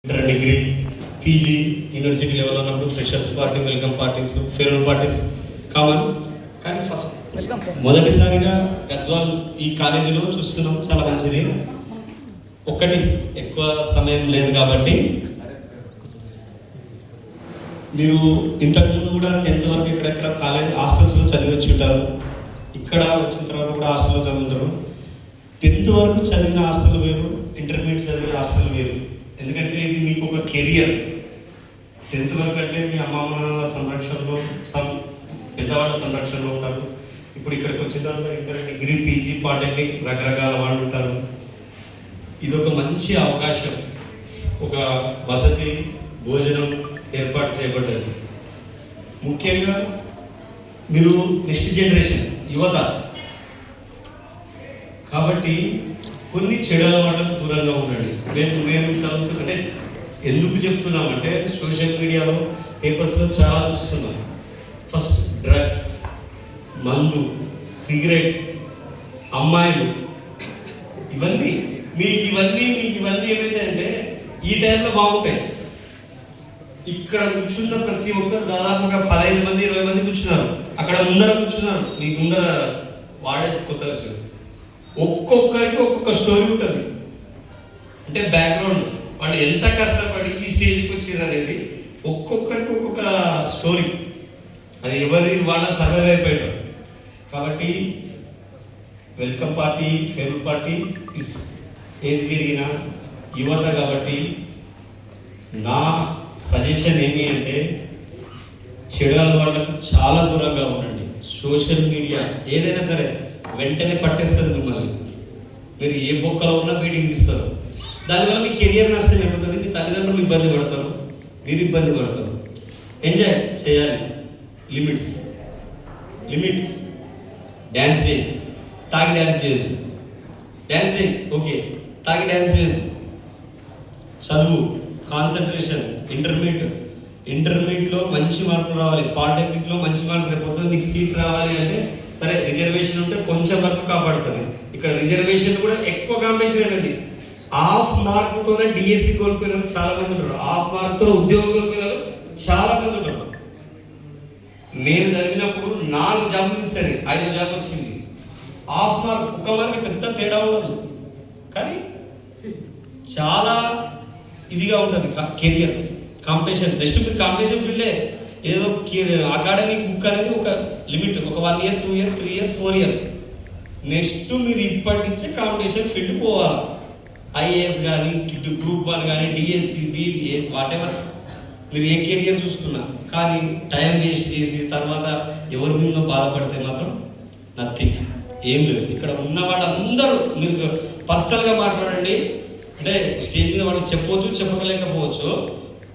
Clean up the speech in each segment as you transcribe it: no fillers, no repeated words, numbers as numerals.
Inter degree PG university level ఉన్నప్పుడు freshers party, welcome parties, farewell parties common. కానీ first మొదటిసారిగా గద్వాల్ ఈ కాలేజీలో చూస్తున్నాం, చాలా మంచిది. ఒక్కటి ఎక్కువ సమయం లేదు కాబట్టి మీరు ఇంతకుముందు కూడా 10th వరకు ఇక్కడెక్కడ కాలేజ్ హాస్టల్స్లో చదివి వచ్చి ఉంటారు. ఇక్కడ వచ్చిన తర్వాత కూడా హాస్టల్లో చదువుతారు. 10th వరకు చదివిన హాస్టల్ వేరు, ఇంటర్మీడియట్ చదివిన హాస్టల్ వేరు. ఎందుకంటే ఇది మీకు ఒక కెరియర్. 10th వరకు అంటే మీ అమ్మమ్మ సంరక్షణలో, పెద్దవాళ్ళ సంరక్షణలో ఉంటారు. ఇప్పుడు ఇక్కడికి వచ్చిన తర్వాత ఇక్కడ డిగ్రీ, పీజీ, పాలిటెక్నిక్ రకరకాల వాళ్ళు ఉంటారు. ఇది ఒక మంచి అవకాశం. ఒక వసతి, భోజనం ఏర్పాటు చేయబడ్డది. ముఖ్యంగా మీరు నెక్స్ట్ జనరేషన్ యువత కాబట్టి కొన్ని చెడు అలవాట్లకు దూరంగా ఉండండి. మేము చదువుతుంటే ఎందుకు చెప్తున్నామంటే సోషల్ మీడియాలో, పేపర్స్లో చాలా చూస్తున్నాం. ఫస్ట్ డ్రగ్స్, మందు, సిగరెట్స్, అమ్మాయిలు, ఇవన్నీ ఏమైతే అంటే ఈ టైంలో బాగుంటాయి. ఇక్కడ కూర్చున్న ప్రతి ఒక్కరు దాదాపుగా 15 మంది 20 మంది కూర్చున్నారు. అక్కడ ముందర కూర్చున్నారు, మీ ముందర వాడేసి కొత్తగా వచ్చారు. ఒక్కొక్కరికి ఒక్కొక్క స్టోరీ ఉంటుంది. అంటే బ్యాక్గ్రౌండ్, వాళ్ళు ఎంత కష్టపడి ఈ స్టేజ్కి వచ్చారు అనేది ఒక్కొక్కరికి ఒక్కొక్క స్టోరీ. అది ఎవరి వాళ్ళ సర్వైవ్ అయిపోయాడు. కాబట్టి వెల్కమ్ పార్టీ, ఫేర్వెల్ పార్టీ ఏది జరిగినా యువత కాబట్టి నా సజెషన్ ఏమి అంటే చెడు అలవాట్లకు చాలా దూరంగా ఉండండి. సోషల్ మీడియా ఏదైనా సరే వెంటనే పట్టేస్తుంది మిమ్మల్ని. మీరు ఏ బొక్కలో ఉన్నా బయటికి తీస్తారు. దానివల్ల మీ కెరియర్ నష్టం అయిపోతుంది, మీ తల్లిదండ్రులు ఇబ్బంది పడతారు, మీరు ఇబ్బంది పడతారు. ఎంజాయ్ చేయాలి, లిమిట్. డ్యాన్స్ చేయి, తాగి డ్యాన్స్ చేయదు. డ్యాన్స్ చేయి, ఓకే, తాగి డ్యాన్స్ చేయదు. చదువు, కాన్సన్ట్రేషన్. ఇంటర్మీడియట్లో మంచి మార్కులు రావాలి, పాలిటెక్నిక్లో మంచి మార్కులు రేపు మీకు సీట్ రావాలి అంటే సరే రిజర్వేషన్ ఉంటే కొంచెం వరకు కాపాడుతుంది. ఇక్కడ రిజర్వేషన్ కూడా ఎక్కువ కాంపిటీషన్ అనేది. హాఫ్ మార్కుతోనే డిఎస్సి కోల్పోయిన చాలా మంది ఉంటారు, హాఫ్ మార్కుతో ఉద్యోగం కోల్పోయిన చాలా మంది ఉంటారు. నేను చదివినప్పుడు 4 జాబులు ఇస్తాను, 5 జాబ్ వచ్చింది. హాఫ్ మార్క్, ఒక మార్క్ పెద్ద తేడా ఉండదు, కానీ చాలా ఇదిగా ఉంటుంది కెరియర్ కాంపిటీషన్. నెక్స్ట్ మీరు కాంపిటీషన్ ఫీల్డే ఏదో అకాడమిక్ బుక్ అనేది ఒక లిమిట్, ఒక 1 year 2 year 3 year 4 year. Next మీరు ఇప్పటి నుంచే కాంపిటీషన్ ఫీల్డ్ పోవాలి. ఐఏఎస్ కానీ, గ్రూప్ 1 కానీ, డిఎస్సి, బీబీఏ, వాట్ ఎవర్ మీరు ఏ కెరియర్ చూసుకున్నా. కానీ టైం వేస్ట్ చేసి తర్వాత ఎవరి మీద బాధపడితే మాత్రం నథింగ్, ఏం లేదు. ఇక్కడ ఉన్న వాళ్ళందరూ మీరు పర్సనల్గా మాట్లాడండి. అంటే స్టేజ్ మీద వాళ్ళు చెప్పవచ్చు, చెప్పలేకపోవచ్చు.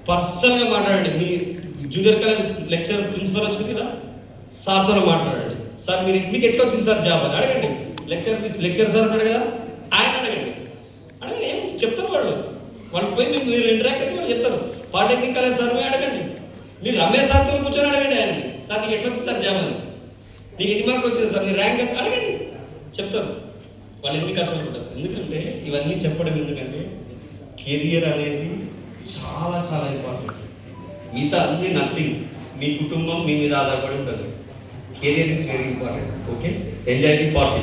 పర్సనల్గా మాట్లాడండి. మీ జూనియర్ కాలేజ్ లెక్చర్ ప్రిన్సిపల్ వచ్చింది కదా, సార్తో మాట్లాడండి. సార్ మీకు ఎట్లా వచ్చింది సార్ జాబ్ అని అడగండి. లెక్చర్ సార్ ఉంటాడు కదా, ఆయన అడగండి. ఏం చెప్తారు వాళ్ళు పోయి మీరు ఇంటరాక్ట్ అయితే వాళ్ళు చెప్తారు. పాలిటెక్నిక్ కాలేజ్ సార్ పోయి అడగండి. మీరు రమేష్ సార్తో కూర్చొని అడగండి ఆయన్ని, సార్ నీకు ఎట్లా వచ్చింది సార్ జాబ్ అని, నీకు ఎన్ని మార్కులు వచ్చింది సార్, నీ ర్యాంక్ ఎంత అడగండి, చెప్తారు. వాళ్ళు ఎన్ని కష్టపడతారు. ఎందుకంటే ఇవన్నీ చెప్పడం ఎందుకంటే కెరియర్ అనేది చాలా చాలా ఇంపార్టెంట్. మిగతా అన్నీ నథింగ్. మీ కుటుంబం మీ మీద ఆధారపడి ఉంటుంది. Career is very important. Okay, enjoy the party.